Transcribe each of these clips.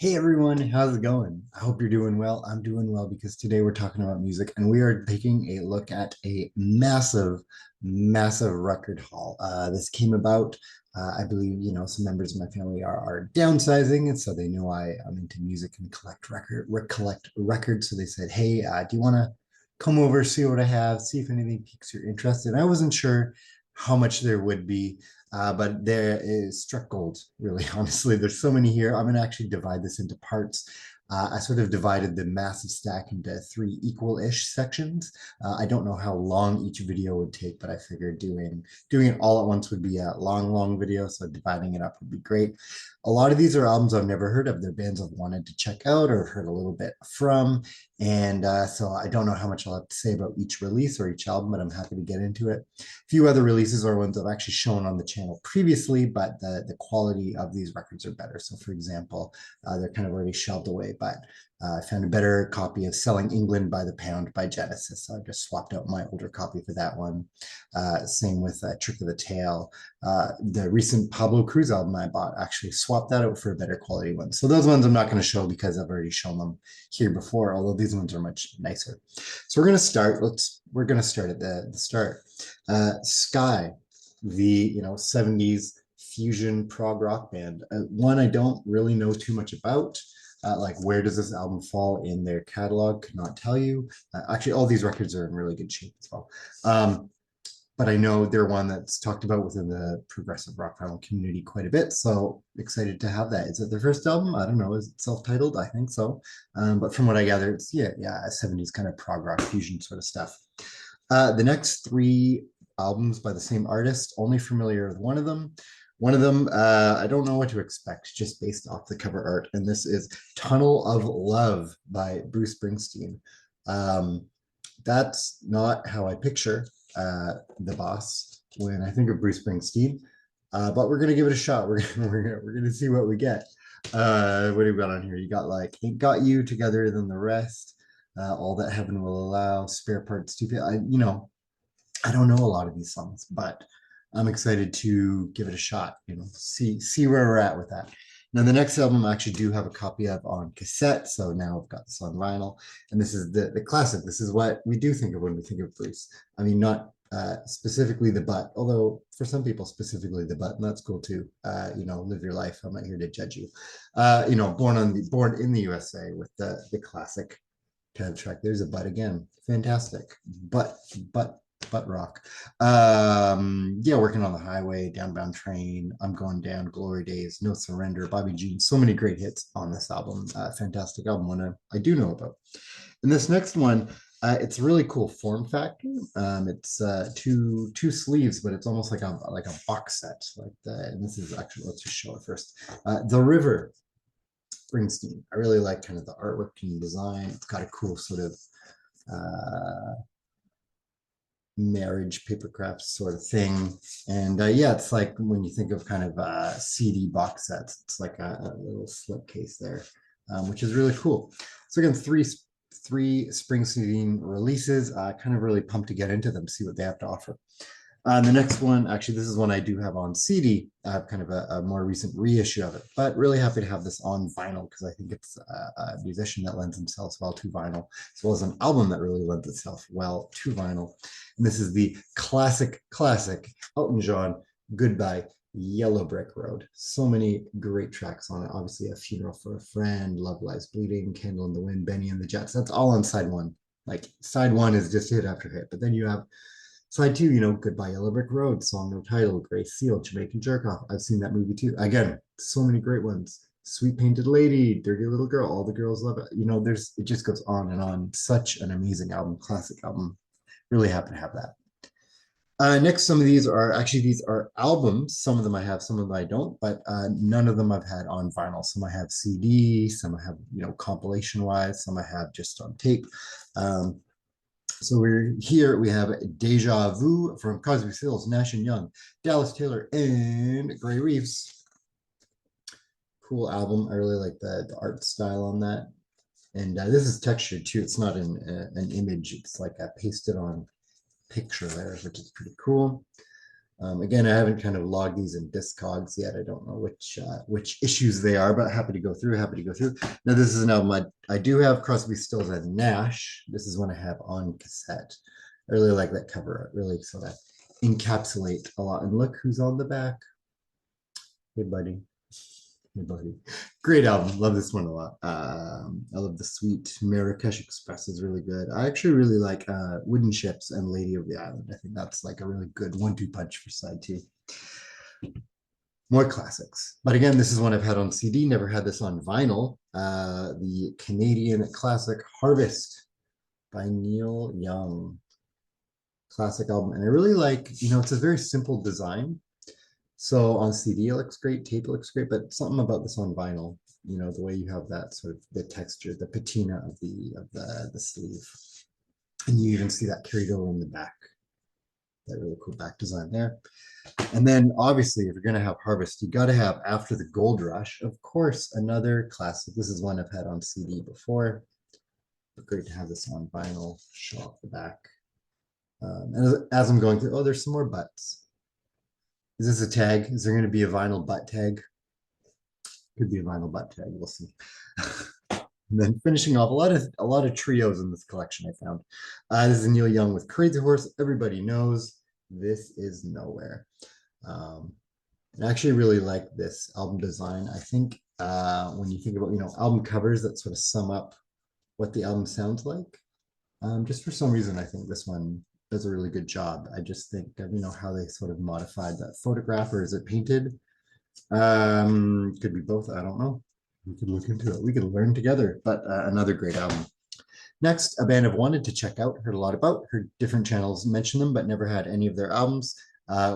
Hey everyone, how's it going? I hope you're doing well. I'm doing well because today we're talking about music and we are taking a look at a massive record haul. This came about, I believe, some members of my family are downsizing, and so they know I'm into music and collect records. So they said, "Hey, do you want to come over, see what I have, see if anything piques your interest?" And I wasn't sure how much there would be. But there is struck gold, really, honestly. There's so many here. I'm going to actually divide this into parts. I sort of divided the massive stack into three equal-ish sections. I don't know how long each video would take, but I figured doing it all at once would be a long video, so dividing it up would be great. A lot of these are albums I've never heard of. They're bands I've wanted to check out or heard a little bit from. And so I don't know how much I'll have to say about each release or each album, but I'm happy to get into it. A few other releases are ones I've actually shown on the channel previously, but the quality of these records are better. So for example, they're kind of already shelved away, but I found a better copy of Selling England by the Pound by Genesis. So I just swapped out my older copy for that one. Same with Trick of the Tail. The recent Pablo Cruz album I bought, actually swapped that out for a better quality one. So those ones I'm not going to show because I've already shown them here before, although these ones are much nicer. So we're going to start at the start. Sky, the 70s fusion prog rock band. One I don't really know too much about. Like, where does this album fall in their catalog? Could not tell you. Actually, all these records are in really good shape as well. But I know they're one that's talked about within the progressive rock vinyl community quite a bit. So excited to have that. Is it their first album? I don't know. Is it self-titled? I think so. But from what I gather, it's yeah, 70s kind of prog rock fusion sort of stuff. The next three albums by the same artist, only familiar with one of them. One of them, I don't know what to expect just based off the cover art. And this is Tunnel of Love by Bruce Springsteen. Um, that's not how I picture the boss when I think of Bruce Springsteen. But we're gonna give it a shot. We're gonna see what we get. What do we got on here? You got like Ain't Got You, Together Than the Rest, All That Heaven Will Allow, Spare Parts, Stupid. I don't know a lot of these songs, but I'm excited to give it a shot. See where we're at with that. Now, the next album I actually do have a copy of on cassette, so now I've got this on vinyl, and this is the classic. This is what we do think of when we think of Bruce. I mean, not specifically the butt, although for some people specifically the butt, and that's cool too. Live your life. I'm not here to judge you. Born in the USA with the classic kind of track. There's a butt again. Fantastic. Butt rock. Yeah, Working on the Highway, Downbound Train, I'm Going Down, Glory Days, No Surrender, Bobby Jean. So many great hits on this album. Fantastic album, one I do know about. And this next one, it's a really cool form factor. It's two sleeves, but it's almost like a box set. And this is actually, let's just show it first. The River, Springsteen. I really like kind of the artwork and design. It's got a cool sort of marriage papercraft sort of thing. And yeah, it's like when you think of kind of CD box sets, it's like a little slipcase there, which is really cool. So again, three Springsteen releases. Kind of really pumped to get into them, see what they have to offer. The next one, actually, this is one I do have on CD. I have kind of a more recent reissue of it, but really happy to have this on vinyl because I think it's a musician that lends himself well to vinyl, as well as an album that really lends itself well to vinyl. And this is the classic Elton John, Goodbye Yellow Brick Road. So many great tracks on it. Obviously, A Funeral for a Friend, Love Lies Bleeding, Candle in the Wind, Benny and the Jets. That's all on side one. Like, side one is just hit after hit, but then you have side two, Goodbye Yellow Brick Road, Song No Title, Gray Seal, Jamaican Jerk Off. I've seen that movie too. Again, so many great ones. Sweet Painted Lady, Dirty Little Girl, All the Girls Love It. It just goes on and on. Such an amazing album, classic album. Really happy to have that. Next, these are albums. Some of them I have, some of them I don't, but none of them I've had on vinyl. Some I have CD, some I have, compilation wise, some I have just on tape. So we have Deja Vu from Crosby, Stills, Nash and Young, Dallas Taylor, and Gray Reeves. Cool album. I really like the art style on that. And this is textured too. It's not an image. It's like a pasted on picture there, which is pretty cool. Again, I haven't kind of logged these in Discogs yet. I don't know which issues they are, but happy to go through. Happy to go through. Now, this is an album I do have, Crosby, Stills, and Nash. This is one I have on cassette. I really like that cover art. Really sort of encapsulate a lot. And look who's on the back. Hey, buddy. Hey, buddy. Great album. Love this one a lot. I love the sweet Marrakesh Express is really good. I actually really like Wooden Ships and Lady of the Island. I think that's like a really good 1-2 punch for side two. More classics. But again, this is one I've had on CD, never had this on vinyl. The Canadian classic Harvest by Neil Young. Classic album. And I really like, it's a very simple design. So on CD it looks great, tape looks great, but something about this on vinyl, the way you have that sort of the texture, the patina of the sleeve. And you even see that carried over in the back. That really cool back design there. And then obviously, if you're going to have Harvest, you got to have After the Gold Rush, of course, another classic. This is one I've had on CD before, but great to have this on vinyl. Show off the back. And as I'm going through, oh, there's some more butts. Is this a tag? Is there going to be a vinyl butt tag? Could be a vinyl butt tag. We'll see. And then finishing off a lot of trios in this collection I found. This is Neil Young with Crazy Horse. Everybody knows This Is Nowhere. I actually really like this album design. I think when you think about album covers that sort of sum up what the album sounds like, just for some reason I think this one does a really good job. I just think of how they sort of modified that photograph, or is it painted? Could be both. I don't know. We could look into it. We could learn together. But another great album. Next, a band I've wanted to check out, heard a lot about, heard different channels mention them, but never had any of their albums.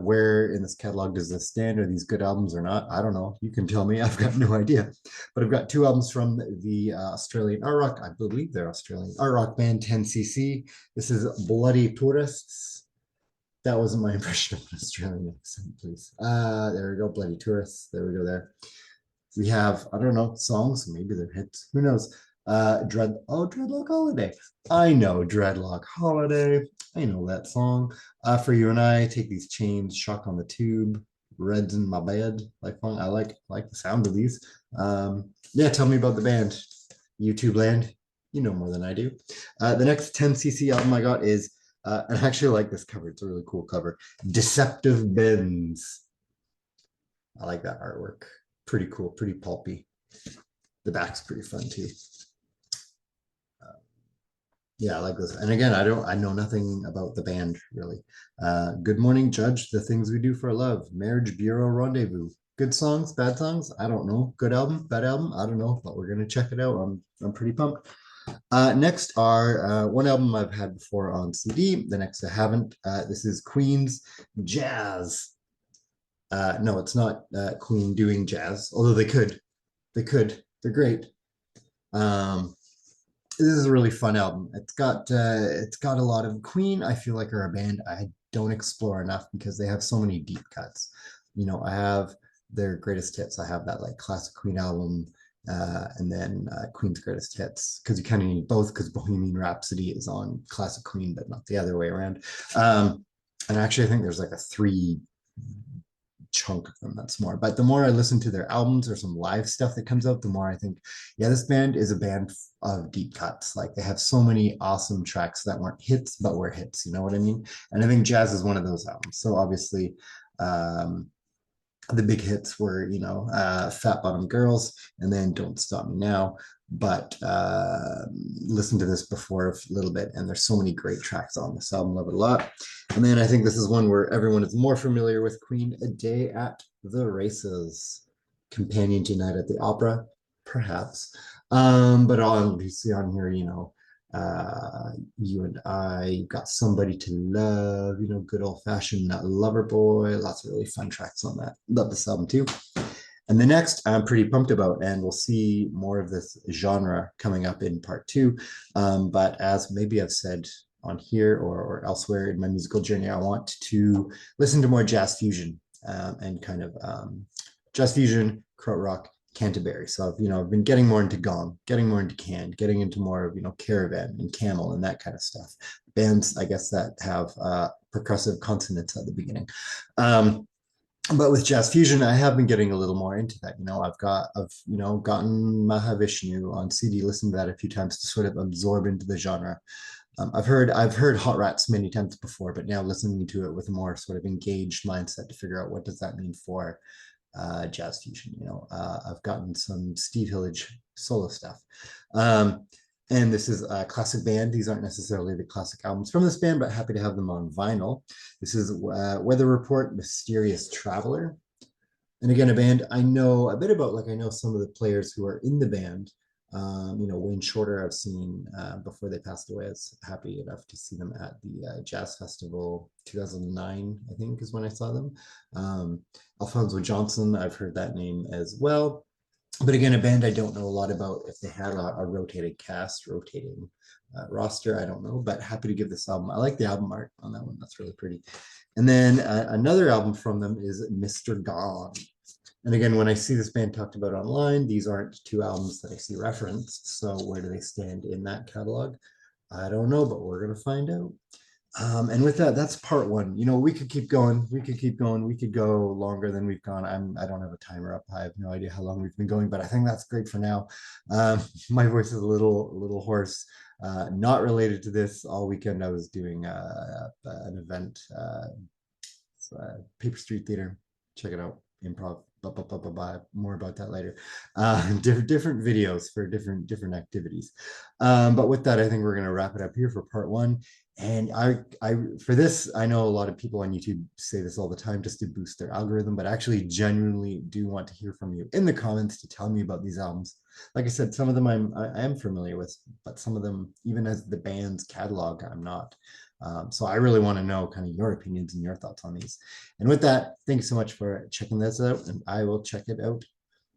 Where in this catalog does this stand? Are these good albums or not? I don't know. You can tell me. I've got no idea. But I've got 2 albums from the Australian art rock. I believe they're Australian art rock band 10cc. This is Bloody Tourists. That wasn't my impression of an Australian accent, please. There we go. Bloody Tourists. There we go there. We have, I don't know, songs. Maybe they're hits. Who knows? Dreadlock Holiday. I know Dreadlock Holiday. I know that song. For You and I, Take These Chains, Shock on the Tube, Reds in My Bed. I like the sound of these. Yeah, tell me about the band. YouTube land. You know more than I do. The next 10cc album I got is, and I actually like this cover. It's a really cool cover. Deceptive Bends. I like that artwork. Pretty cool, pretty pulpy. The back's pretty fun too. Yeah, I like this. And again, I know nothing about the band really. Good Morning Judge, The Things We Do for Love, Marriage Bureau Rendezvous. Good songs, bad songs, I don't know. Good album, bad album, I don't know, but we're gonna check it out. I'm pretty pumped. Next are one album I've had before on CD, the next I haven't. This is Queen's Jazz. No, it's not Queen doing jazz, although they could. They're great. This is a really fun album. It's got a lot of Queen. I feel like are a band I don't explore enough because they have so many deep cuts. I have their greatest hits. I have that like classic Queen album, and then Queen's greatest hits, because you kind of need both, because Bohemian Rhapsody is on classic Queen, but not the other way around. And actually, I think there's like a 3 chunk of them that's more, but the more I listen to their albums or some live stuff that comes out, the more I think, yeah, this band is a band of deep cuts. Like they have so many awesome tracks that weren't hits but were hits, you know what I mean? And I think Jazz is one of those albums. So obviously the big hits were Fat Bottom Girls and then Don't Stop Me Now, but listened to this before a little bit, and there's so many great tracks on this album. Love it a lot. And then I think this is one where everyone is more familiar with Queen. A Day at the Races, companion to Night at the Opera, perhaps. But obviously on here, You and I, Got Somebody to Love, good old fashioned Lover Boy, lots of really fun tracks on that. Love this album too. And the next I'm pretty pumped about, and we'll see more of this genre coming up in part 2. But as maybe I've said on here or elsewhere in my musical journey, I want to listen to more jazz fusion and kind of jazz fusion, krautrock, Canterbury. So I've been getting more into Gone, getting more into Can, getting into more of Caravan and Camel and that kind of stuff. Bands, I guess, that have percussive consonants at the beginning. Um, but with jazz fusion, I have been getting a little more into that. I've gotten Mahavishnu on CD, listened to that a few times to sort of absorb into the genre. I've heard Hot Rats many times before, but now listening to it with a more sort of engaged mindset to figure out what does that mean for jazz fusion. I've gotten some Steve Hillage solo stuff. Um, and this is a classic band. These aren't necessarily the classic albums from this band, but happy to have them on vinyl. This is Weather Report, Mysterious Traveler. And again, a band I know a bit about, like I know some of the players who are in the band. Wayne Shorter, I've seen before they passed away. I was happy enough to see them at the Jazz Festival 2009, I think is when I saw them. Alfonso Johnson, I've heard that name as well. But again, a band I don't know a lot about. If they had a rotating cast, rotating roster, I don't know, but happy to give this album. I like the album art on that one. That's really pretty. And then another album from them is Mr. Gone. And again, when I see this band talked about online, these aren't two albums that I see referenced. So where do they stand in that catalog? I don't know, but we're going to find out. And with that, that's part one. We could keep going. We could keep going. We could go longer than we've gone. I don't have a timer up. I have no idea how long we've been going, but I think that's great for now. My voice is a little hoarse. Not related to this. All weekend I was doing an event, Paper Street Theater. Check it out. Improv. More about that later. Different videos for different activities. But with that, I think we're going to wrap it up here for part one. And for this, I know a lot of people on YouTube say this all the time just to boost their algorithm, but actually genuinely do want to hear from you in the comments to tell me about these albums. Like I said, some of them I am familiar with, but some of them, even as the band's catalog, I'm not. So I really want to know kind of your opinions and your thoughts on these. And with that, thank you so much for checking this out, and I will check it out.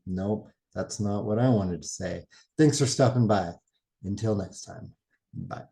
Nope, that's not what I wanted to say. Thanks for stopping by. Until next time, bye.